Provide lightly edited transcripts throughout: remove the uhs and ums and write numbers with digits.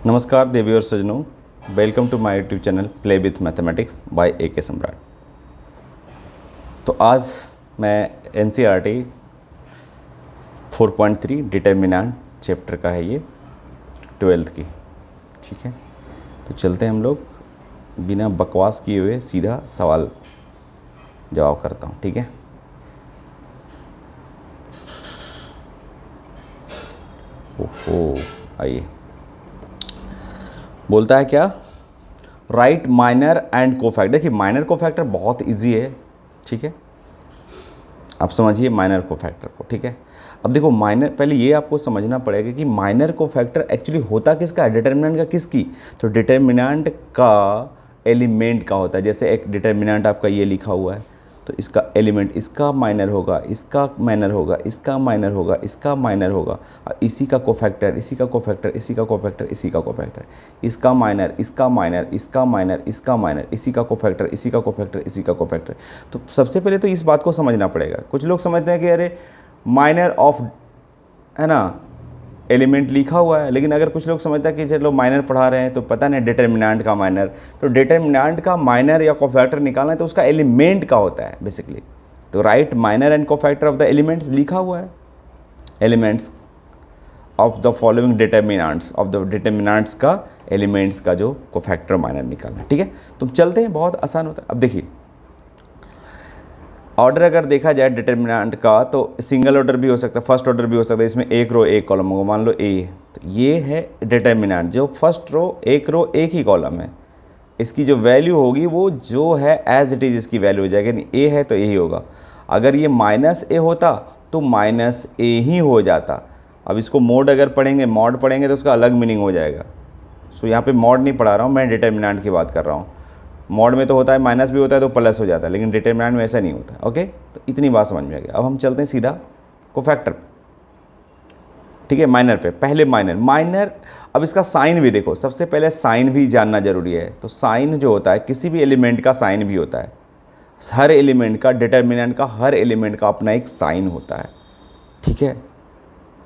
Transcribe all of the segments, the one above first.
नमस्कार देवी और सजनों, welcome to my YouTube channel play with mathematics by A K. Samrat. तो आज मैं NCERT 4.3 डिटर्मिनेंट चैप्टर का है, ये 12th की। ठीक है, तो चलते हैं हम लोग बिना बकवास किए हुए सीधा सवाल जवाब करता हूँ। ठीक है, ओहो आइए, बोलता है क्या, राइट माइनर एंड कोफैक्टर। देखिए माइनर कोफैक्टर बहुत इजी है। ठीक है, आप समझिए माइनर कोफैक्टर को। ठीक है, अब देखो माइनर, पहले ये आपको समझना पड़ेगा कि माइनर कोफैक्टर एक्चुअली होता किसका है, डिटर्मिनेंट का किसकी। तो डिटर्मिनेंट का एलिमेंट का होता है। जैसे एक डिटर्मिनेंट आपका ये लिखा हुआ है, तो इसका एलिमेंट इसका माइनर होगा, इसका माइनर होगा, इसका माइनर होगा, इसका माइनर होगा, और इसी का कोफैक्टर, इसी का कोफैक्टर, इसी का कोफैक्टर, इसी का कोफैक्टर, इसका माइनर, इसका माइनर, इसका माइनर, इसका माइनर, इसी का कोफैक्टर, इसी का कोफैक्टर, इसी का कोफैक्टर। तो सबसे पहले तो इस बात को समझना पड़ेगा। कुछ लोग समझते हैं कि अरे माइनर ऑफ, है ना, एलिमेंट लिखा हुआ है, लेकिन अगर कुछ लोग समझते हैं कि चलो माइनर पढ़ा रहे हैं तो पता नहीं डिटर्मिनेंट का माइनर, तो डिटर्मिनेंट का माइनर या कोफैक्टर निकालना है तो उसका एलिमेंट का होता है बेसिकली। तो right minor and cofactor of the elements लिखा हुआ है, elements of the following determinants, of the determinants का एलिमेंट्स का जो कोफैक्टर माइनर निकालना है। ठीक है, तो चलते हैं, बहुत आसान होता है। अब देखिए ऑर्डर अगर देखा जाए डिटर्मिनेंट का तो सिंगल ऑर्डर भी हो सकता है, फर्स्ट ऑर्डर भी हो सकता है। इसमें एक रो एक कॉलम होगा, मान लो ए, तो ये है डिटर्मिनेंट। जो फर्स्ट रो एक ही कॉलम है, इसकी जो वैल्यू होगी वो जो है एज इट इज़ इसकी वैल्यू हो जाएगी। यानी ए है तो ए ही होगा। अगर ये माइनस ए होता तो माइनस ए ही हो जाता। अब इसको मोड अगर पढ़ेंगे, मॉड पढ़ेंगे तो उसका अलग मीनिंग हो जाएगा। सो यहाँ पे मॉड नहीं पढ़ा रहा हूँ मैं, डिटर्मिनेंट की बात कर रहा हूँ। मॉड में तो होता है माइनस भी होता है तो प्लस हो जाता है, लेकिन डिटर्मिनेंट में ऐसा नहीं होता। ओके, तो इतनी बात समझ में आ गई। अब हम चलते हैं सीधा कोफैक्टर। ठीक है, माइनर पे पहले माइनर। अब इसका साइन भी देखो, सबसे पहले साइन भी जानना जरूरी है। तो साइन जो होता है, किसी भी एलिमेंट का साइन भी होता है। हर एलिमेंट का, डिटर्मिनेंट का हर एलिमेंट का अपना एक साइन होता है। ठीक है,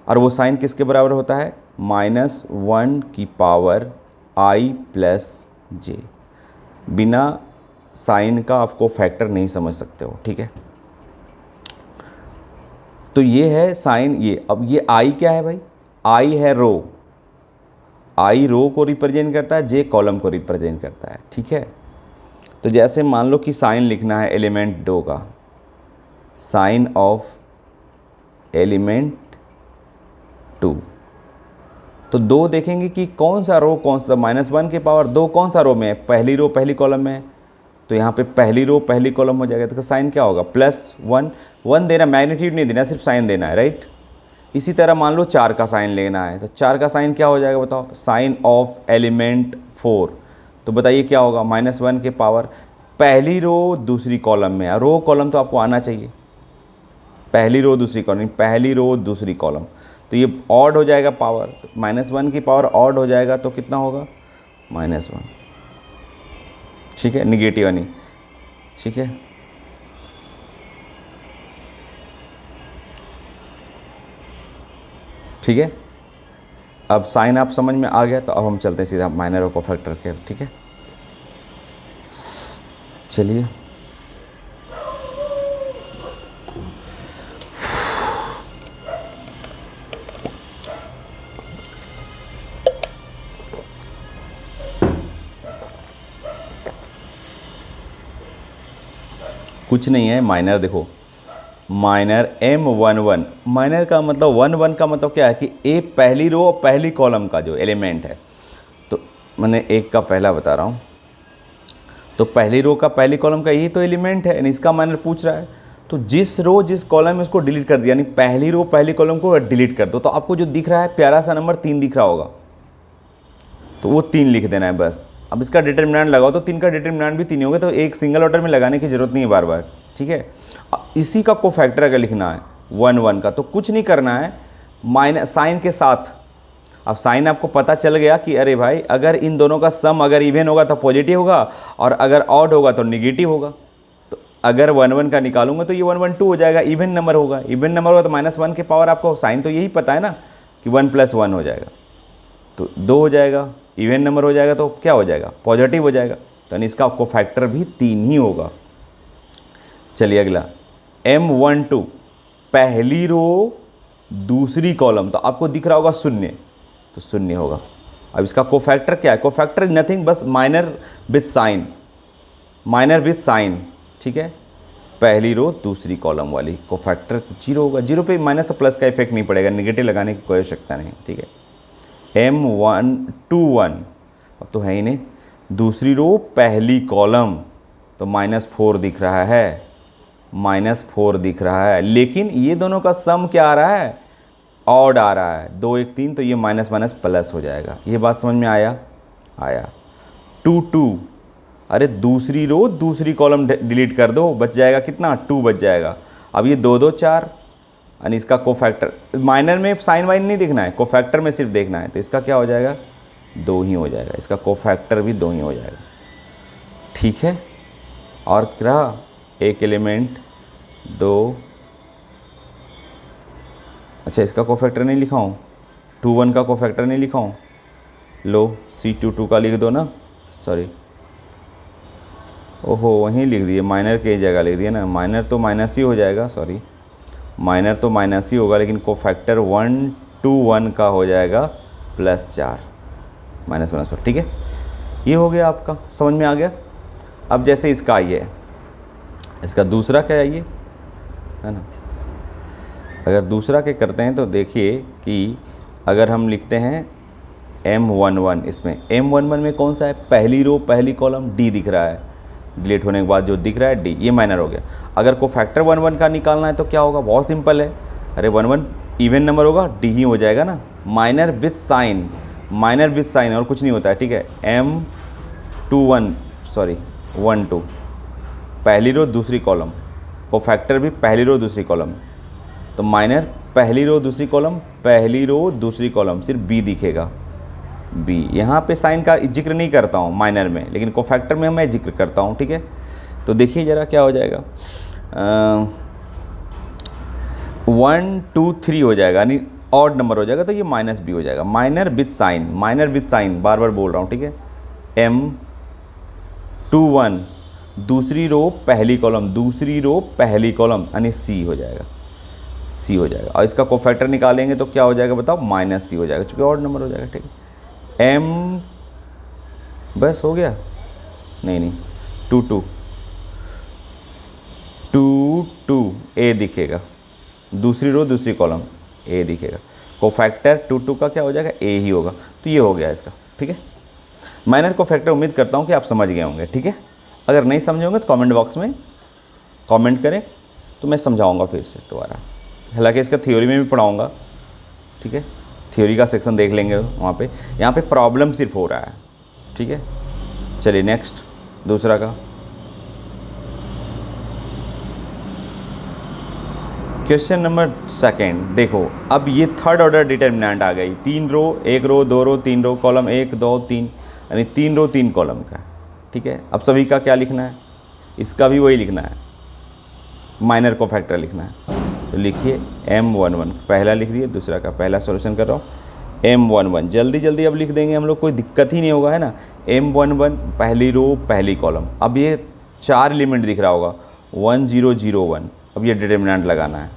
और वो साइन किसके बराबर होता है, -1 की पावर i प्लस जे। बिना साइन का आपको फैक्टर नहीं समझ सकते हो। ठीक है, तो ये है साइन ये। अब ये आई क्या है भाई, आई है रो, आई रो को रिप्रेजेंट करता है, जे कॉलम को रिप्रेजेंट करता है। ठीक है, तो जैसे मान लो कि साइन लिखना है एलिमेंट 2 का, साइन ऑफ एलिमेंट 2, तो 2 देखेंगे कि कौन सा रो कौन सा, -1 के पावर 2 कौन सा रो में है, पहली रो पहली कॉलम में है, तो यहाँ पे पहली रो पहली कॉलम हो जाएगा। तो साइन क्या होगा, +1 देना, मैग्नीट्यूड नहीं देना, सिर्फ साइन देना है, राइट। इसी तरह मान लो 4 का साइन लेना है, तो 4 का साइन क्या हो जाएगा बताओ, साइन ऑफ एलिमेंट 4, तो बताइए क्या होगा, -1 के पावर पहली रो दूसरी कॉलम में है। रो कॉलम तो आपको आना चाहिए, पहली रो दूसरी कॉलम, पहली रो दूसरी कॉलम, तो ये ऑड हो जाएगा पावर। तो -1 की पावर ऑड हो जाएगा तो कितना होगा, -1। ठीक है, निगेटिव नहीं। ठीक है, ठीक है, अब साइन आप समझ में आ गया, तो अब हम चलते हैं सीधा माइनर और कोफैक्टर के। ठीक है, चलिए कुछ नहीं है माइनर। देखो माइनर M11, माइनर का मतलब 1 का मतलब क्या है कि ए पहली रो और पहली कॉलम का जो एलिमेंट है। तो मैंने एक का पहला बता रहा हूँ, तो पहली रो का पहली कॉलम का यही तो एलिमेंट है, यानी इसका माइनर पूछ रहा है। तो जिस रो जिस कॉलम में उसको डिलीट कर दिया, यानी पहली रो पहली कॉलम को डिलीट कर दो, तो आपको जो दिख रहा है प्यारा सा नंबर 3 दिख रहा होगा, तो वो 3 लिख देना है बस। अब इसका डिटर्मिनेंट लगाओ तो 3 का डिटर्मिनेंट भी 3 ही होगा, तो एक सिंगल ऑर्डर में लगाने की जरूरत नहीं है बार बार। ठीक है, इसी का कोफैक्टर अगर लिखना है 1 का, तो कुछ नहीं करना है, माइनस साइन के साथ। अब साइन आपको पता चल गया कि अरे भाई अगर इन दोनों का सम अगर इवन होगा तो पॉजिटिव होगा, और अगर ऑड होगा तो निगेटिव होगा। तो अगर 1 का निकालूंगा तो ये 1 2 हो जाएगा, इवन नंबर होगा। इवन नंबर होगा तो -1 के पावर, आपको साइन तो यही पता है ना कि 1 + 1 हो जाएगा, तो 2 हो जाएगा। इवन नंबर हो जाएगा तो क्या हो जाएगा, पॉजिटिव हो जाएगा, तो यानी इसका कोफैक्टर भी 3 ही होगा। चलिए अगला, M12 पहली रो दूसरी कॉलम, तो आपको दिख रहा होगा 0, तो 0 होगा। अब इसका कोफैक्टर क्या है, कोफैक्टर नथिंग बस minor with sign, minor with sign, ठीक है। पहली रो दूसरी कॉलम वाली कोफैक्टर 0 होगा। 0 पे माइनस और प्लस का इफेक्ट नहीं पड़ेगा, नेगेटिव लगाने की कोई आवश्यकता नहीं, ठीक है। M121 अब तो है ही नहीं, दूसरी रो पहली कॉलम, तो -4 दिख रहा है, -4 दिख रहा है, लेकिन ये दोनों का सम क्या आ रहा है, ऑड आ रहा है, 2 1 3, तो ये माइनस माइनस प्लस हो जाएगा। ये बात समझ में आया? आया। 2 2, अरे दूसरी रो दूसरी कॉलम डिलीट कर दो, बच जाएगा कितना, 2 बच जाएगा। अब ये 2 2 4, यानी इसका कोफैक्टर, माइनर में साइन वाइन नहीं देखना है, कोफैक्टर में सिर्फ देखना है, तो इसका क्या हो जाएगा, 2 ही हो जाएगा, इसका कोफैक्टर भी 2 ही हो जाएगा, ठीक है। और क्या, एक एलिमेंट 2, अच्छा इसका कोफैक्टर नहीं लिखा हूँ, 2 1 का कोफैक्टर नहीं लिखा हूँ, लो C22 का लिख दो ना, सॉरी, ओहो वहीं लिख दिए, माइनर की जगह लिख दिया ना, माइनर तो माइनस ही हो जाएगा, सॉरी माइनर तो माइनस ही होगा, लेकिन कोफैक्टर 1 2 1 का हो जाएगा +4, माइनस माइनस पर, ठीक है। ये हो गया आपका, समझ में आ गया। अब जैसे इसका आइए, इसका दूसरा क्या आइए, है ना, अगर दूसरा क्या करते हैं तो देखिए कि अगर हम लिखते हैं M11, इसमें M11 में कौन सा है, पहली रो पहली कॉलम D दिख रहा है, डिलीट होने के बाद जो दिख रहा है D, ये माइनर हो गया। अगर कोफैक्टर 1 1 का निकालना है तो क्या होगा, बहुत सिंपल है, अरे 1 1 इवन नंबर होगा, D ही हो जाएगा ना, minor with sign, minor with sign और कुछ नहीं होता है, ठीक है। M21 सॉरी 1 2 पहली रो दूसरी कॉलम, कोफैक्टर भी पहली रो दूसरी कॉलम, तो माइनर पहली रो दूसरी कॉलम, पहली रो दूसरी कॉलम, सिर्फ B दिखेगा, B। यहाँ पे साइन का जिक्र नहीं करता हूँ माइनर में, लेकिन कोफैक्टर में मैं जिक्र करता हूँ, ठीक है। तो देखिए ज़रा क्या हो जाएगा, 1 2 3 हो जाएगा, यानी ऑड नंबर हो जाएगा, तो ये -B हो जाएगा, minor with sign, minor with sign बार बार बोल रहा हूँ, ठीक है। M21 दूसरी रो पहली कॉलम, दूसरी रो पहली कॉलम, यानी C हो जाएगा, C हो जाएगा। और इसका कोफैक्टर निकालेंगे तो क्या हो जाएगा बताओ, -C हो जाएगा, चूँकि ऑड नंबर हो जाएगा, ठीक है। M बस हो गया, नहीं 2 2 2 2 A दिखेगा, दूसरी रो दूसरी कॉलम A दिखेगा, कोफैक्टर 2 2 का क्या हो जाएगा, A ही होगा, तो ये हो गया इसका, ठीक है। माइनर कोफैक्टर उम्मीद करता हूँ कि आप समझ गए होंगे, ठीक है। अगर नहीं समझे होंगे तो कमेंट बॉक्स में कमेंट करें, तो मैं समझाऊंगा फिर से दोबारा, हालांकि इसका थ्योरी में भी पढ़ाऊंगा, ठीक है, थ्योरी का सेक्शन देख लेंगे वहाँ पे, यहाँ पे प्रॉब्लम सिर्फ हो रहा है, ठीक है। चलिए नेक्स्ट, दूसरा का क्वेश्चन नंबर 2, देखो अब ये थर्ड ऑर्डर डिटर्मिनेंट आ गई, 3 रो 1 रो 2 रो 3 रो कॉलम 1 2 3, यानी 3 रो 3 कॉलम का, ठीक है। अब सभी का क्या लिखना है, इसका भी वही लिखना है, माइनर कोफैक्टर लिखना है, तो लिखिए M11, पहला लिख दिए, दूसरा का पहला सॉल्यूशन कर रहा हूँ, M11 जल्दी जल्दी अब लिख देंगे हम लोग, कोई दिक्कत ही नहीं होगा, है ना। M11 पहली रो पहली कॉलम, अब ये 4 एलिमेंट दिख रहा होगा, 1 0 0 1, अब ये डिटर्मिनेंट लगाना है,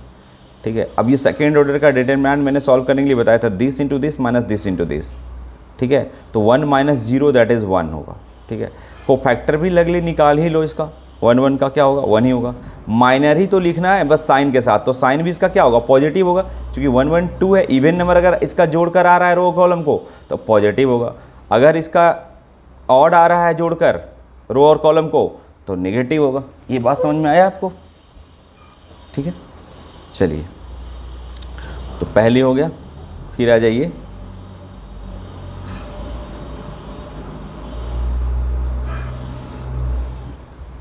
ठीक है। अब ये सेकेंड ऑर्डर का डिटर्मिनेंट मैंने सॉल्व करने के लिए बताया था, this into this minus this into this, ठीक है। तो 1 - 0 दैट इज़ 1 होगा, ठीक है। कोफैक्टर भी लगले निकाल ही लो इसका, 1 1 का क्या होगा, 1 ही होगा, माइनर ही तो लिखना है बस साइन के साथ, तो साइन भी इसका क्या होगा, पॉजिटिव होगा, क्योंकि 1 1 2 है, इवन नंबर अगर इसका जोड़कर आ रहा है रो कॉलम को तो पॉजिटिव होगा, अगर इसका ऑड आ रहा है जोड़कर रो और कॉलम को तो नेगेटिव होगा। ये बात समझ में आया आपको, ठीक है। चलिए तो पहली हो गया, फिर आ जाइए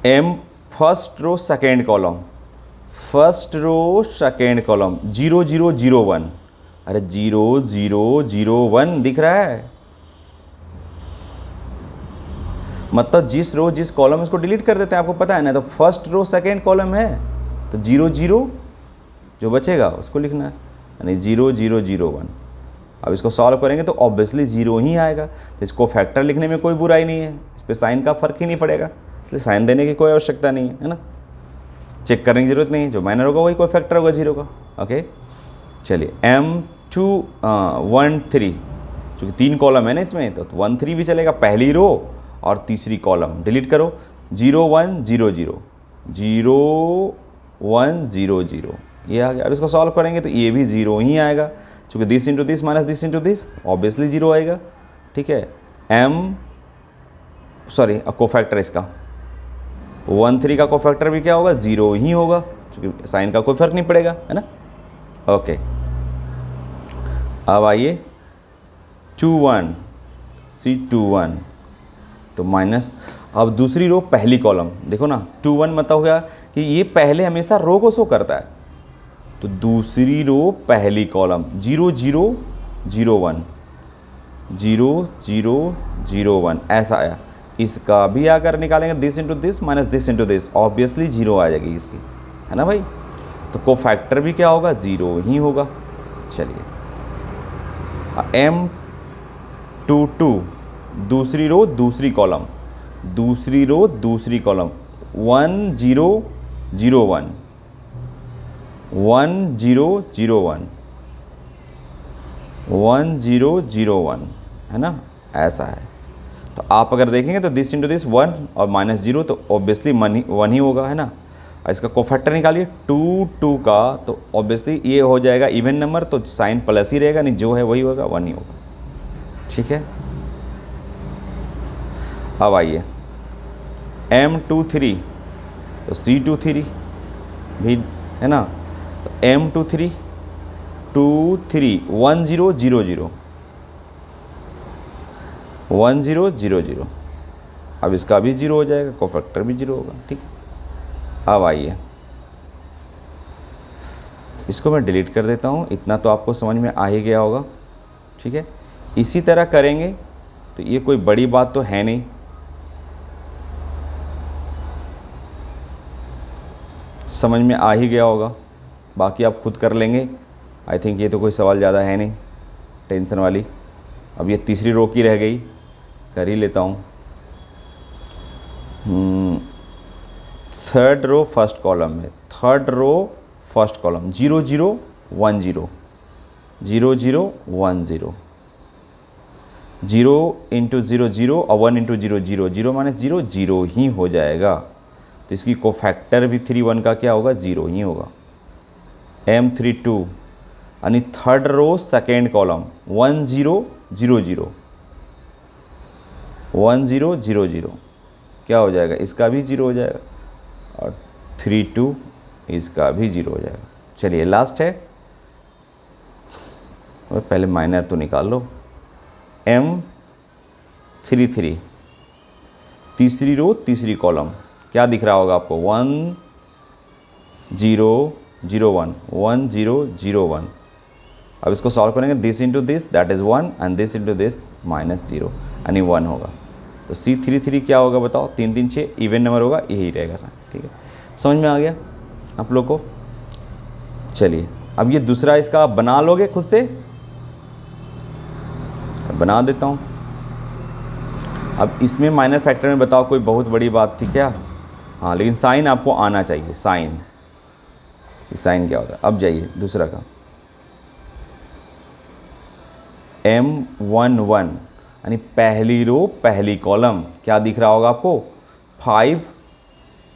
M first row second column, first row second column 0 0 0 1, अरे 0 0 0 1 दिख रहा है, मतलब जिस रो जिस कॉलम इसको डिलीट कर देते हैं, आपको पता है ना, तो फर्स्ट रो सेकेंड कॉलम है, तो 0 0 जो बचेगा उसको लिखना है, यानी 0 0 0 1, अब इसको सॉल्व करेंगे तो ऑब्वियसली जीरो ही आएगा, तो इसको फैक्टर लिखने में कोई बुराई नहीं है, इस पर साइन का फ़र्क ही नहीं पड़ेगा, इसलिए साइन देने की कोई आवश्यकता नहीं है ना, चेक करने की ज़रूरत नहीं है, जो माइनर होगा वही कोई फैक्टर होगा जीरो का। ओके चलिए M213 चूँकि 3 कॉलम है ना इसमें, तो 13 भी चलेगा, पहली रो और तीसरी कॉलम, डिलीट करो 0 1 0 0 0 1 0 0 ये आ गया। अब इसको सॉल्व करेंगे तो ये भी जीरो ही आएगा, चूँकि this into this minus this into this obviously zero आएगा, ठीक है। कोफैक्टर इसका 13 का कोफैक्टर भी क्या होगा, जीरो ही होगा, चूँकि साइन का कोई फर्क नहीं पड़ेगा, है ना। ओके अब आइए 21 C21 तो माइनस, अब दूसरी रो पहली कॉलम देखो ना, 21 मतलब हो गया कि ये पहले हमेशा रो को शो करता है, तो दूसरी रो पहली कॉलम 0 0 0 1 0 0 0 1 ऐसा आया। इसका भी अगर निकालेंगे this into this minus this into this obviously zero आ जाएगी इसकी, है ना भाई, तो कोफैक्टर भी क्या होगा, जीरो ही होगा। चलिए M22 दूसरी रो दूसरी कॉलम 1 0 0 1 1 0 0 1 1 0 0 1 है ना, ऐसा है। तो आप अगर देखेंगे तो दिस इंटू दिस 1 और माइनस जीरो तो ऑब्वियसली 1 ही होगा, है ना। इसका कोफैक्टर निकालिए 2 2 का, तो ऑब्वियसली ये हो जाएगा इवन नंबर, तो साइन प्लस ही रहेगा, नहीं जो है वही होगा, 1 ही होगा, ठीक है। अब आइए M23 तो C23 भी है ना, तो M23 23 1 0 0 0 1 0 0 0 अब इसका भी जीरो हो जाएगा, कोफैक्टर भी जीरो होगा, ठीक है। अब आइए इसको मैं डिलीट कर देता हूँ, इतना तो आपको समझ में आ ही गया होगा, ठीक है। इसी तरह करेंगे तो ये कोई बड़ी बात तो है नहीं, समझ में आ ही गया होगा, बाकी आप खुद कर लेंगे। आई थिंक ये तो कोई सवाल ज़्यादा है नहीं टेंशन वाली। अब ये तीसरी रो की रह गई, कर ही लेता हूँ। थर्ड रो फर्स्ट कॉलम में, third row first column 0 0 1 0 0 0 1 0 0 into 0 0 और 1 इंटू 0 0 0 माइनस 0 0 ही हो जाएगा, तो इसकी कोफैक्टर भी 3 1 का क्या होगा, 0 ही होगा। M32 यानी थर्ड रो सेकेंड कॉलम 1 0 0 0 1 0 0 0 क्या हो जाएगा, इसका भी 0 हो जाएगा, और 3 2 इसका भी 0 हो जाएगा। चलिए लास्ट है, और पहले माइनर तो निकाल लो। M33 तीसरी रो तीसरी कॉलम क्या दिख रहा होगा आपको, 1 0 0 1 1 0 0 1। अब इसको सॉल्व करेंगे, this into this that is 1 and this into this minus 0 यानी 1 होगा। तो C33 क्या होगा बताओ, 3 3 6 इवन नंबर होगा, यही रहेगा सर, ठीक है। समझ में आ गया आप लोग को। चलिए अब ये दूसरा इसका आप बना लोगे खुद से, बना देता हूँ। अब इसमें माइनर फैक्टर में बताओ कोई बहुत बड़ी बात थी क्या, हाँ, लेकिन साइन आपको आना चाहिए, साइन क्या होता है। अब जाइए दूसरा का M11 यानी पहली रो पहली कॉलम क्या दिख रहा होगा आपको, 5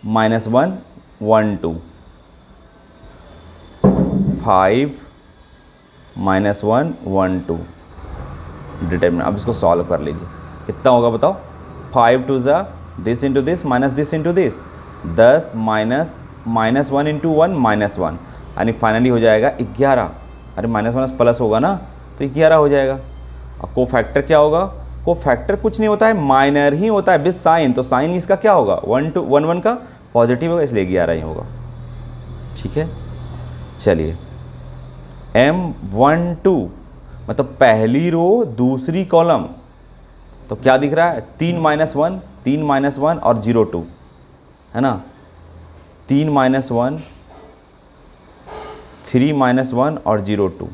-1 1 2 5 -1 1 2 डिटरमिनेंट। अब इसको सॉल्व कर लीजिए, कितना होगा बताओ, 5 2 ज़ा this into this minus this into this 10 minus -1 into 1 -1 यानी फाइनली हो जाएगा 11। अरे माइनस माइनस प्लस होगा ना तो 11 हो जाएगा। और कोफैक्टर क्या होगा, कोफैक्टर कुछ नहीं होता है, माइनर ही होता है विद साइन, तो साइन इसका क्या होगा 1 1 का पॉजिटिव होगा, इसलिए 11 ही होगा, ठीक है। चलिए M12 मतलब पहली रो दूसरी कॉलम, तो क्या दिख रहा है 3 -1 और 0 2 है ना, 3 -1 3 -1 और 0 2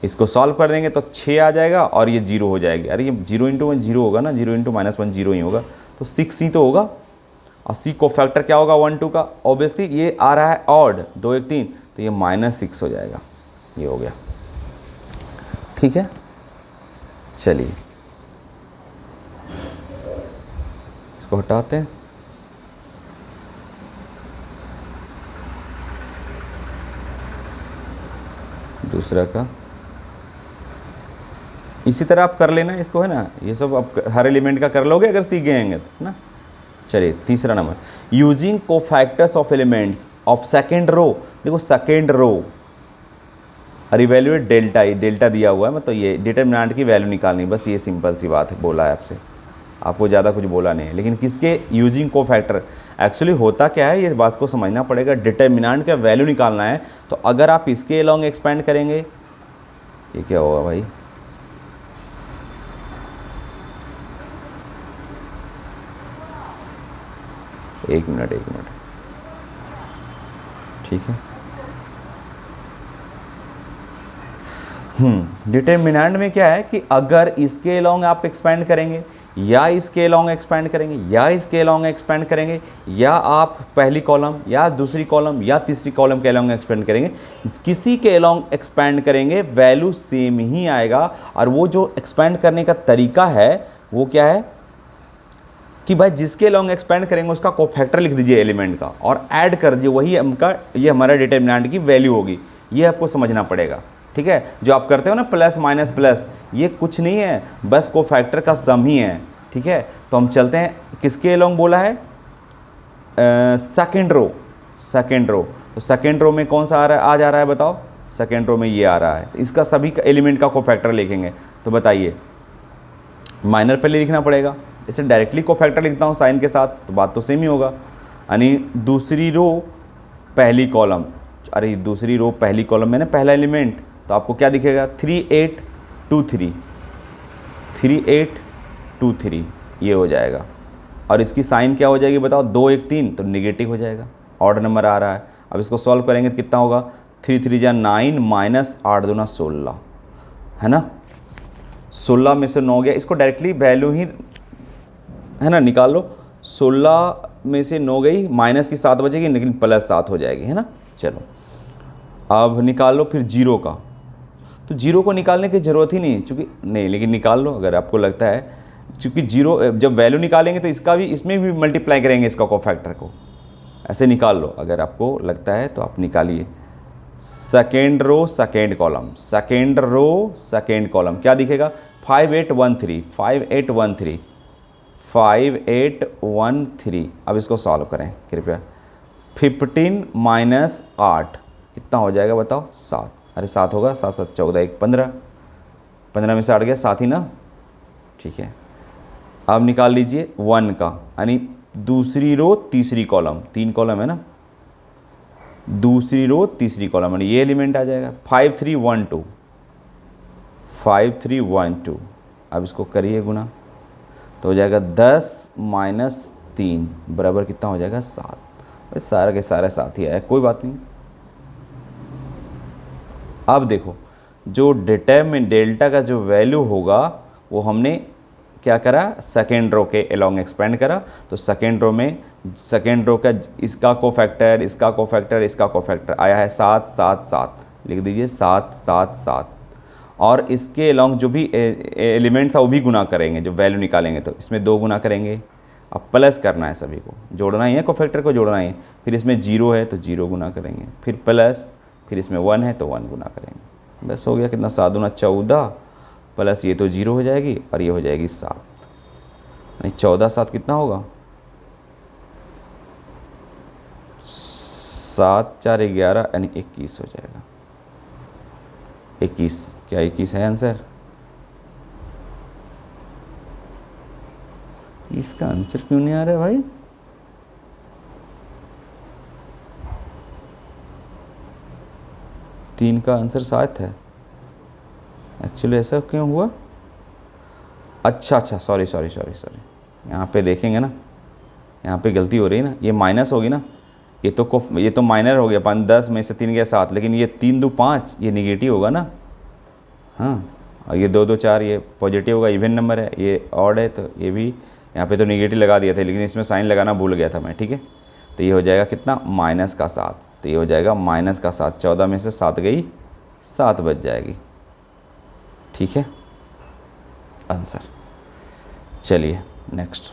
इसको सॉल्व कर देंगे तो 6 आ जाएगा और ये 0 हो जाएगी। अरे ये 0 इंटू 1 0 होगा ना, 0 इंटू -1 0 ही होगा, तो 6 ही तो होगा। और C को फैक्टर क्या होगा 1 2 का, ऑब्वियसली ये आ रहा है ऑड 2 1 3, तो ये -6 हो जाएगा। ये हो गया, ठीक है। चलिए इसको हटाते हैं। दूसरा का इसी तरह आप कर लेना इसको, है ना, ये सब आप हर एलिमेंट का कर लोगे अगर सीख गए हैं तो ना। चलिए तीसरा नंबर, using cofactors of elements of second row. देखो सेकेंड रो और इवेल्युएट डेल्टा, ये डेल्टा दिया हुआ है, मतलब ये डिटरमिनेंट की वैल्यू निकालनी, बस ये सिंपल सी बात है, बोला है आपसे, आपको ज़्यादा कुछ बोला नहीं है। लेकिन किसके यूजिंग कोफैक्टर, एक्चुअली होता क्या है ये बात को समझना पड़ेगा। डिटरमिनेंट का वैल्यू निकालना है तो अगर आप इसके अलॉन्ग एक्सपेंड करेंगे, ये क्या होगा भाई, एक मिनट, ठीक है। डिटरमिनेंट में क्या है कि अगर इसके अलॉन्ग आप एक्सपेंड करेंगे या इसके अलॉन्ग एक्सपेंड करेंगे या इसके अलॉन्ग एक्सपेंड करेंगे, या आप पहली कॉलम या दूसरी कॉलम या तीसरी कॉलम के अलॉन्ग एक्सपेंड करेंगे, किसी के अलॉन्ग एक्सपेंड करेंगे वैल्यू सेम ही आएगा। और वो जो एक्सपेंड करने का तरीका है वो क्या है कि भाई जिसके अलॉन्ग एक्सपेंड करेंगे उसका कोफैक्टर लिख दीजिए एलिमेंट का और ऐड कर दीजिए, वही हमका ये हमारा डिटरमिनेंट की वैल्यू होगी। ये आपको समझना पड़ेगा, ठीक है। जो आप करते हो ना प्लस माइनस प्लस, ये कुछ नहीं है, बस कोफैक्टर का सम ही है, ठीक है। तो हम चलते हैं, किसके अलॉन्ग बोला है, सेकेंड रो, सेकेंड रो। तो सेकेंड रो में कौन सा आ जा रहा है बताओ, सेकेंड रो में ये आ रहा है, इसका सभी एलिमेंट का कोफैक्टर लिखेंगे। तो बताइए, माइनर पहले लिखना पड़ेगा, इसे डायरेक्टली कोफैक्टर लिखता हूँ साइन के साथ तो बात तो सेम ही होगा। यानी दूसरी रो पहली कॉलम, अरे दूसरी रो पहली कॉलम में ना पहला एलिमेंट, तो आपको क्या दिखेगा 3 8 2 3, 3 8 2 3 ये हो जाएगा। और इसकी साइन क्या हो जाएगी बताओ, 2 1 3 तो निगेटिव हो जाएगा, ऑड नंबर आ रहा है। अब इसको सॉल्व करेंगे तो कितना होगा, 3 3 जा 9 माइनस 8 दूना 16, है ना। 16 में से 9 गया, इसको डायरेक्टली वैल्यू ही है ना निकाल लो। 16 में से 9 गई, माइनस की 7 बचेगी लेकिन प्लस 7 हो जाएगी, है ना। चलो अब निकाल लो फिर जीरो का, तो जीरो को निकालने की ज़रूरत ही नहीं, चूँकि नहीं, लेकिन निकाल लो अगर आपको लगता है, चूँकि जीरो जब वैल्यू निकालेंगे तो इसका भी, इसमें भी मल्टीप्लाई करेंगे इसका कोफैक्टर को, ऐसे निकाल लो अगर आपको लगता है तो आप निकालिए। Second row second column, second row second column क्या दिखेगा, 5 8 1 3, 5 8 1 3, 5 8 1 3। अब इसको सॉल्व करें कृपया। 15 माइनस 8 कितना हो जाएगा बताओ, 7। अरे 7 होगा, 7 7 14 1 15, 15 में से 8 गया 7 ही ना, ठीक है। अब निकाल लीजिए 1 का, यानी दूसरी रो तीसरी कॉलम, 3 कॉलम है ना, दूसरी रो तीसरी कॉलम, यानी ये एलिमेंट आ जाएगा 5 3 1 2, 5 3 1 2। अब इसको करिए गुना तो हो जाएगा 10 माइनस 3 बराबर कितना हो जाएगा 7। सारा के सारा 7 ही आया, कोई बात नहीं। अब देखो जो डेल्टा का जो वैल्यू होगा वो हमने क्या करा, सेकेंड रो के अलॉन्ग एक्सपेंड करा, तो सेकेंड रो में सेकेंड रो का इसका कोफैक्टर, इसका कोफैक्टर, इसका कोफैक्टर आया है 7 7 7, लिख दीजिए 7 7 7। और इसके अलॉन्ग जो भी एलिमेंट था वो भी गुना करेंगे, जो वैल्यू निकालेंगे तो इसमें 2 गुना करेंगे। अब प्लस करना है, सभी को जोड़ना ही है, कोफैक्टर को जोड़ना ही है। फिर इसमें 0 है तो 0 गुना करेंगे, फिर प्लस, फिर इसमें 1 है तो 1 गुना करेंगे, बस हो गया। कितना 7 दूना 14 प्लस ये तो 0 हो जाएगी और ये हो जाएगी 7, यानी 14 7 कितना होगा, 7 4 11 यानी 21 हो जाएगा। 21, क्या 21 है आंसर? इसका आंसर क्यों नहीं आ रहा है भाई? तीन का आंसर 7 है, एक्चुअली ऐसा क्यों हुआ? अच्छा सॉरी, यहाँ पे देखेंगे ना, यहाँ पे गलती हो रही है ना, ये माइनस होगी ना, ये तो माइनर हो गया, 10 में से 3 गया 7, लेकिन ये 3 2 5 ये निगेटिव होगा ना, हाँ, और ये 2 2 4 ये पॉजिटिव होगा, इवन नंबर है, ये ऑड है तो ये भी यहाँ पे तो नेगेटिव लगा दिया था, लेकिन इसमें साइन लगाना भूल गया था मैं, ठीक है। तो ये हो जाएगा कितना, -7, तो ये हो जाएगा -7, 14 में से 7 गई, 7 बच जाएगी, ठीक है आंसर। चलिए नेक्स्ट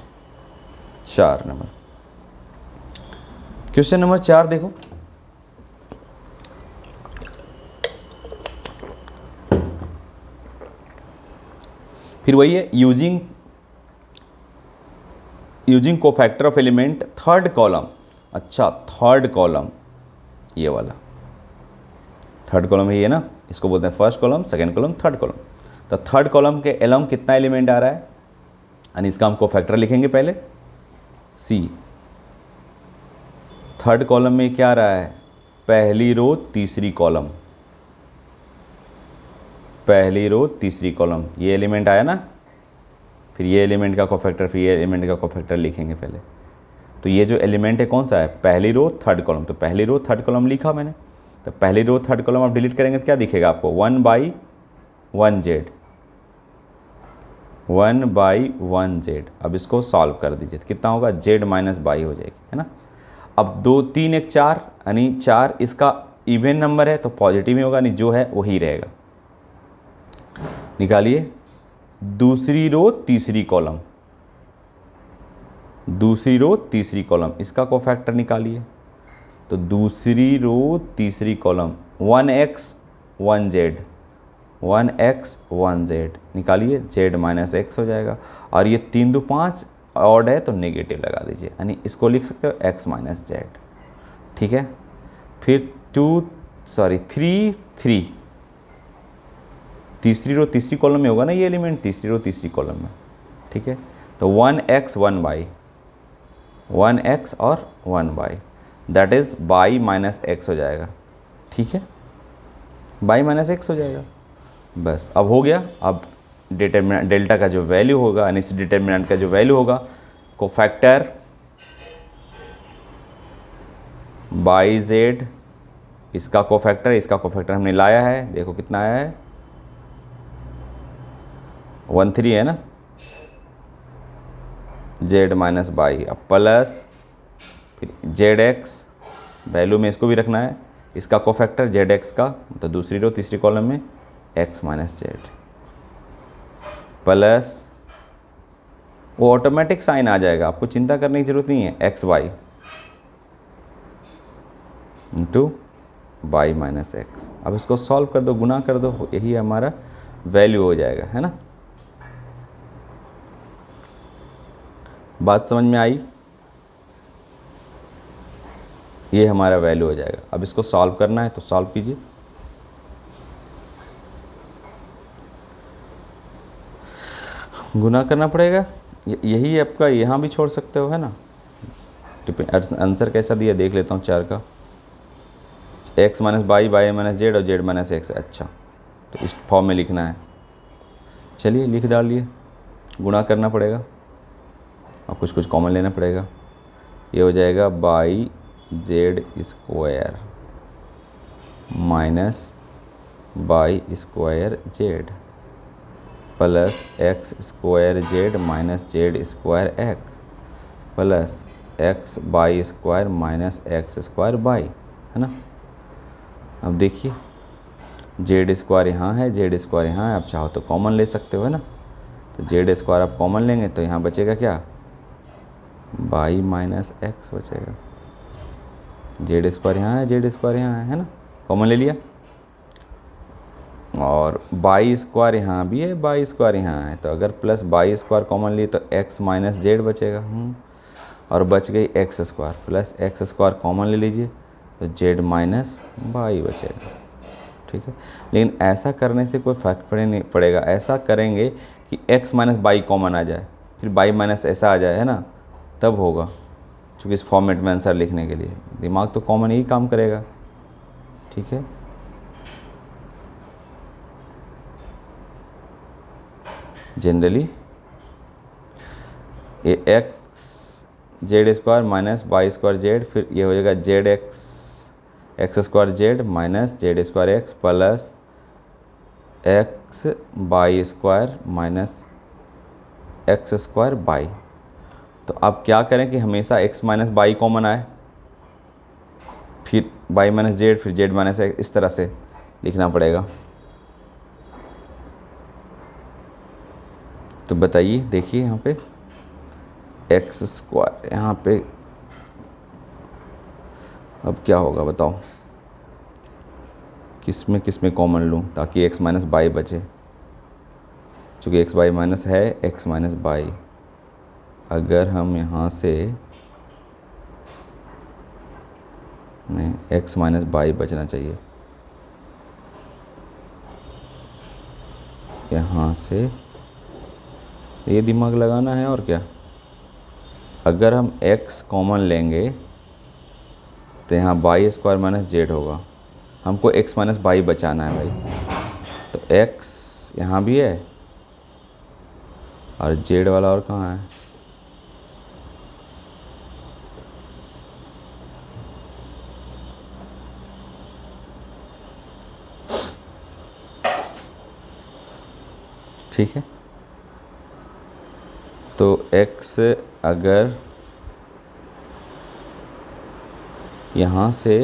4 नंबर, क्वेश्चन नंबर 4 देखो। फिर वही है, using cofactor of element third column. अच्छा, थर्ड कॉलम ये वाला थर्ड कॉलम है ये ना, इसको बोलते हैं first column, second column, third column. तो थर्ड कॉलम के अलोंग कितना एलिमेंट आ रहा है, यानी इसका हम कोफैक्टर लिखेंगे पहले। सी, थर्ड कॉलम में क्या आ रहा है, पहली रो तीसरी कॉलम, पहली रो तीसरी कॉलम, ये एलिमेंट आया ना, फिर ये एलिमेंट का कोफैक्टर, फिर ये एलिमेंट का कोफैक्टर लिखेंगे पहले। तो ये जो एलिमेंट है कौन सा है, पहली रो थर्ड कॉलम, तो पहली रो थर्ड कॉलम लिखा मैंने। तो पहली रो थर्ड कॉलम आप डिलीट करेंगे तो क्या दिखेगा आपको, 1/1z, 1/1z। अब इसको सॉल्व कर दीजिए तो कितना होगा, z - बाई हो जाएगी, है ना। अब 2 3 1 4, यानी 4 इसका इवन नंबर है तो पॉजिटिव ही होगा, नहीं जो है वही रहेगा। निकालिए दूसरी रो तीसरी कॉलम, दूसरी रो तीसरी कॉलम, इसका कोफैक्टर निकालिए। तो दूसरी रो तीसरी column 1x 1z, 1x 1z निकालिए, z - x हो जाएगा। और ये 3 2 5 ऑड है तो नेगेटिव लगा दीजिए, यानी इसको लिख सकते हो x - z, ठीक है। फिर 3 3, तीसरी रो तीसरी कॉलम में होगा ना ये एलिमेंट, तीसरी रो तीसरी कॉलम में, ठीक है। तो 1x 1y, 1x और 1y, that is by -x हो जाएगा, ठीक है, बाई -x हो जाएगा। बस अब हो गया। अब डिटर्मिनेंट डेल्टा का जो वैल्यू होगा, यानी इस डिटर्मिनेंट का जो वैल्यू होगा, कोफैक्टर बाई z, इसका कोफैक्टर हमने लाया है, देखो कितना आया है, 13 है ना, z - बाई, अब प्लस फिर zx, वैल्यू में इसको भी रखना है, इसका कोफैक्टर zx का, तो दूसरी रो तीसरी कॉलम में x - z, प्लस वो ऑटोमेटिक साइन आ जाएगा, आपको चिंता करने की ज़रूरत नहीं है, xy इंटू बाई -x। अब इसको सॉल्व कर दो, गुना कर दो, यही हमारा वैल्यू हो जाएगा, है ना। बात समझ में आई, ये हमारा वैल्यू हो जाएगा। अब इसको सॉल्व करना है तो सॉल्व कीजिए। गुना करना पड़ेगा, यही आपका, यहाँ भी छोड़ सकते हो, है ना। आंसर कैसा दिया देख लेता हूँ 4 का, x - बाई, बाई -z और z - x। अच्छा, तो इस फॉर्म में लिखना है, चलिए लिख डालिए, गुणा करना पड़ेगा और कुछ कुछ कॉमन लेना पड़ेगा। ये हो जाएगा by z square minus by square z plus x square z minus z square x plus x by square minus x square by, है ना। अब देखिए z स्क्वायर यहाँ है, z स्क्वायर यहाँ है, आप चाहो तो कॉमन ले सकते हो, है ना। तो z स्क्वायर आप कॉमन लेंगे तो यहाँ बचेगा क्या, बाई माइनस एक्स बचेगा। z स्क्वायर यहाँ है, z स्क्वायर यहाँ है ना, कॉमन ले लिया। और बाई स्क्वायर यहाँ भी है, बाई स्क्वायर यहाँ है, तो अगर प्लस बाई स्क्वायर कॉमन लिए तो x माइनस जेड बचेगा। और बच गई x square, plus x square common ले लीजिए तो z माइनस बाई बचेगा, ठीक है। लेकिन ऐसा करने से कोई फर्क नहीं पड़ेगा, ऐसा करेंगे कि x माइनस बाई कॉमन आ जाए, फिर बाई माइनस ऐसा आ जाए, है ना, तब होगा। चूँकि इस फॉर्मेट में आंसर लिखने के लिए दिमाग तो कॉमन ही काम करेगा, ठीक है। जनरली ये x Z square minus by square Z, फिर ये हो जाएगा Z x square Z minus Z square x plus x x by square minus x square by. तो अब क्या करें कि हमेशा एक्स माइनस बाई कॉमन आए, फिर बाई माइनस जेड, फिर जेड माइनस एक्स, इस तरह से लिखना पड़ेगा। तो बताइए, देखिए यहाँ पे एक्स स्क्वायर, यहाँ पे अब क्या होगा बताओ, किस में कॉमन लूँ ताकि एक्स माइनस बाई बचे। चूँकि एक्स बाई माइनस है एक्स माइनस बाई, अगर हम यहाँ से नहीं, एक्स माइनस बाई बचना चाहिए, यहाँ से ये दिमाग लगाना है और क्या। अगर हम x कॉमन लेंगे तो यहाँ बाई स्क्वायर माइनस जेड होगा, हमको x माइनस बाई बचाना है भाई। तो x यहाँ भी है और जेड वाला और कहाँ है, ठीक है। तो x अगर यहाँ से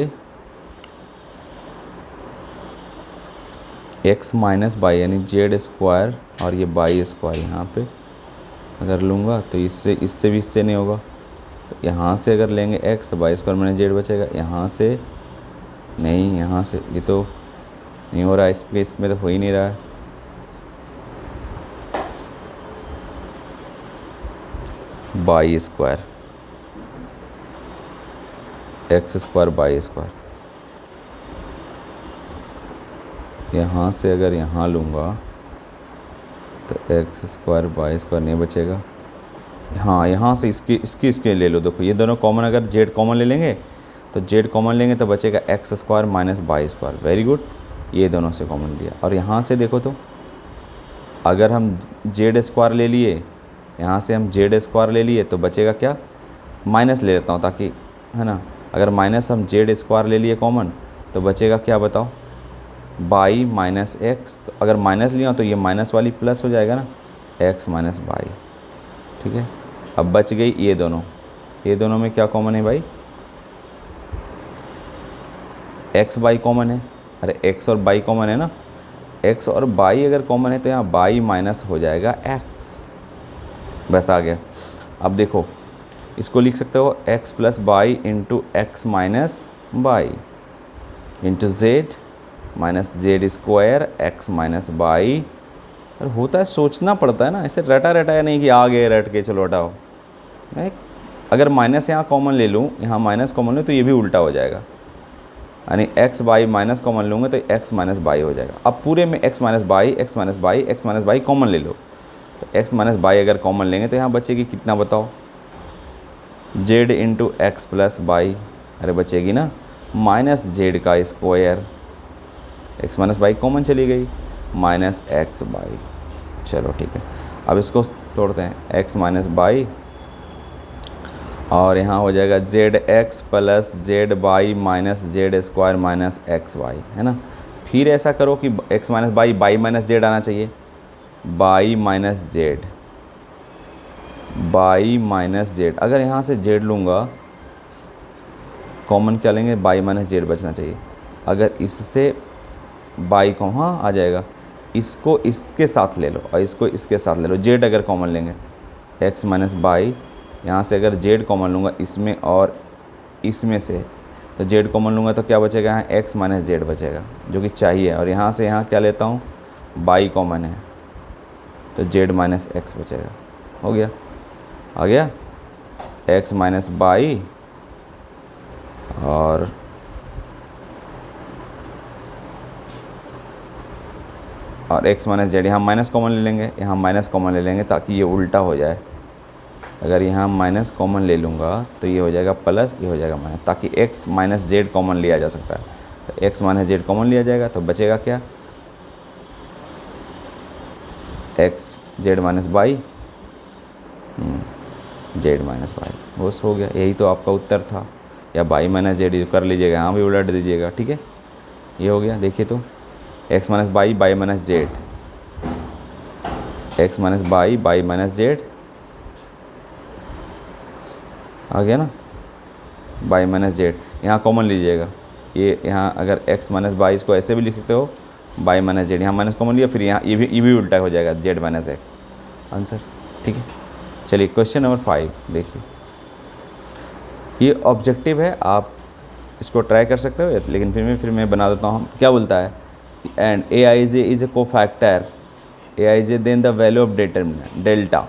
x माइनस बाई यानी जेड स्क्वायर और ये बाई स्क्वायर यहाँ पे अगर लूँगा तो इससे भी इससे नहीं होगा। तो यहाँ से अगर लेंगे x तो बाई स्क्वायर माइनस जेड बचेगा, यहाँ से नहीं, यहाँ से ये तो नहीं हो रहा है, इसमें तो हो ही नहीं रहा है। By square x square by square, यहाँ से अगर यहाँ लूँगा तो एक्स स्क्वायर बाई स्क्वायर नहीं बचेगा। हाँ, यहाँ से इसके ले लो। देखो ये दोनों कॉमन, अगर जेड कॉमन ले लेंगे तो जेड कॉमन लेंगे तो बचेगा x square minus by square. Very good, ये दोनों से कॉमन लिया। और यहाँ से देखो तो अगर हम जेड स्क्वायर ले लिए, यहाँ से हम जेड स्क्वायर ले लिए तो बचेगा क्या, माइनस ले लेता हूँ ताकि, है ना। अगर माइनस हम जेड स्क्वायर ले लिए कॉमन तो बचेगा क्या बताओ, बाई माइनस एक्स। तो अगर माइनस लिया तो ये माइनस वाली प्लस हो जाएगा ना, एक्स माइनस बाई, ठीक है। अब बच गई ये दोनों में क्या कॉमन है भाई, एक्स बाई कॉमन है। अरे एक्स और बाई कॉमन है ना, एक्स और बाई अगर कॉमन है तो यहाँ बाई माइनस हो जाएगा एक्स, बस आ गया। अब देखो इसको लिख सकते हो x plus by into x minus by into Z minus Z square x minus by. और होता है, सोचना पड़ता है ना, ऐसे रटा रटाया नहीं कि आ गए रट के चलो हटाओ। मैं अगर माइनस यहाँ कॉमन ले लूँ, यहाँ माइनस कॉमन लूँ तो ये भी उल्टा हो जाएगा, यानी एक्स बाई माइनस कॉमन लूँगा तो एक्स माइनस बाई हो जाएगा। अब पूरे में x minus by x minus by x minus by common ले लो, तो एक्स माइनस बाई अगर कॉमन लेंगे तो यहाँ बचेगी कितना बताओ, Z into x plus by, अरे बचेगी ना माइनस जेड का square, x minus by common चली गई, माइनस एक्स बाई। चलो ठीक है, अब इसको तोड़ते हैं, एक्स माइनस बाई और यहाँ हो जाएगा Z X plus Z Y minus Z square minus X Y, है ना। फिर ऐसा करो कि X minus by, by minus Z आना चाहिए, Y minus Z, Y minus Z. अगर यहाँ से जेड लूँगा कॉमन क्या लेंगे, बाई माइनस जेड बचना चाहिए। अगर इससे बाई को हाँ आ जाएगा, इसको इसके साथ ले लो और इसको इसके साथ ले लो, जेड अगर कॉमन लेंगे एक्स माइनस बाई, यहाँ से अगर जेड कॉमन लूँगा इसमें और इसमें से तो जेड कॉमन लूँगा तो क्या बचेगा, यहाँ एक्स माइनस जेड बचेगा जो कि चाहिए। और यहाँ से यहाँ क्या लेता हूँ, बाई कॉमन है तो जेड माइनस एक्स बचेगा। हो गया, आ गया एक्स माइनस बाई और एक्स माइनस जेड। यहाँ माइनस कॉमन ले लेंगे, यहाँ माइनस कॉमन ले लेंगे ताकि ये उल्टा हो जाए। अगर यहाँ माइनस कॉमन ले लूँगा तो ये हो जाएगा प्लस, ये हो जाएगा माइनस, ताकि एक्स माइनस जेड कॉमन लिया जा सकता है। तो एक्स माइनस जेड कॉमन लिया जाएगा तो बचेगा क्या, x Z minus by, Z minus by. बस हो गया, यही तो आपका उत्तर था। या बाई माइनस जेड कर लीजिएगा, यहाँ भी उलट दीजिएगा, ठीक है। ये हो गया, देखिए तो x minus by, by minus z, x minus by, by minus z आ गया ना, बाई माइनस जेड, यहाँ कॉमन लीजिएगा, ये यहाँ अगर एक्स माइनस बाई इसको ऐसे भी लिख सकते हो, बाई माइनस जेड, यहाँ माइनस कॉमन लिया, फिर यहाँ ये भी उल्टा हो जाएगा, जेड माइनस एक्स आंसर। ठीक है, चलिए क्वेश्चन नंबर 5 देखिए, ये ऑब्जेक्टिव है, आप इसको ट्राई कर सकते हो, लेकिन फिर मैं बना देता हूँ। क्या बोलता है कि and A I J is a cofactor, A I J then the value of determinant delta,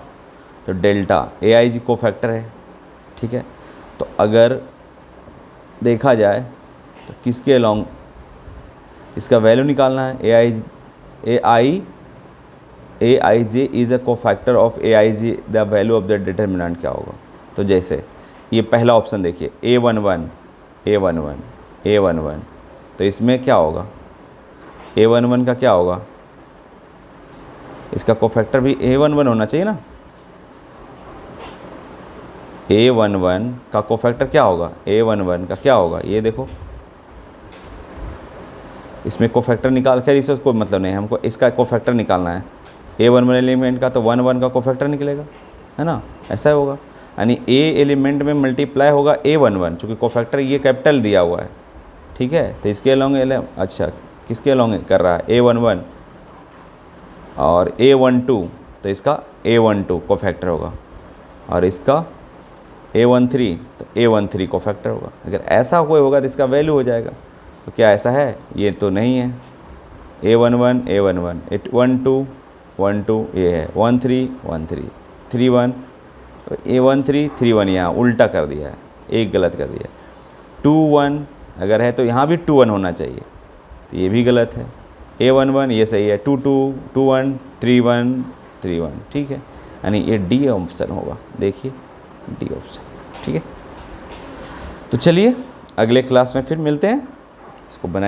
तो delta A I G cofactor है। ठीक है, तो अगर देखा जाए तो किसके अलॉन्ग इसका वैल्यू निकालना है, a I J is a cofactor of a I j, the value of the determinant क्या होगा। तो जैसे ये पहला ऑप्शन देखिए, A11, तो इसमें क्या होगा, A11 का क्या होगा, इसका कोफैक्टर भी A11 होना चाहिए ना, A11 का कोफैक्टर क्या होगा, A11 का क्या होगा, ये देखो इसमें कोफैक्टर निकाल, खैर इससे कोई मतलब नहीं है, हमको इसका कोफैक्टर निकालना है, A11 एलिमेंट का तो 1 का कोफैक्टर निकलेगा, है ना, ऐसा होगा, यानी A एलिमेंट में मल्टीप्लाई होगा A11, चूँकि कोफैक्टर ये कैपिटल दिया हुआ है। ठीक है, तो इसके अलॉन्ग अच्छा किसके अलॉन्ग कर रहा है, A11 और A12, तो इसका A12 कोफैक्टर होगा, और इसका A13 तो A13 कोफैक्टर होगा। अगर ऐसा कोई होगा तो इसका वैल्यू हो जाएगा, तो क्या ऐसा है, ये तो नहीं है, A11 12 ये है 13 31, तो A13 31 यहाँ उल्टा कर दिया है, एक गलत कर दिया, 21 अगर है तो यहाँ भी 21 होना चाहिए, तो ये भी गलत है, A11 ये सही है, 22 21 31, ठीक है, यानी ये डी ऑप्शन होगा, देखिए डी ऑप्शन। ठीक है, तो चलिए अगले क्लास में फिर मिलते हैं, इसको बनाइए।